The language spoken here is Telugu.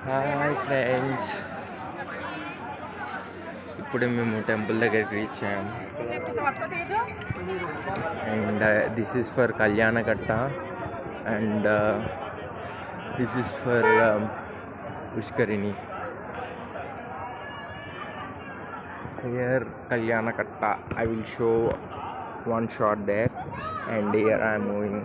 హాయ్ ఫ్రెండ్స్, ఇప్పుడే మేము టెంపుల్ దగ్గరికి రీచ్ అయ్యాము. And this is for Kalyanakatta and this is for Pushkarini. Here Kalyanakatta, I will show one shot there, and here I am moving.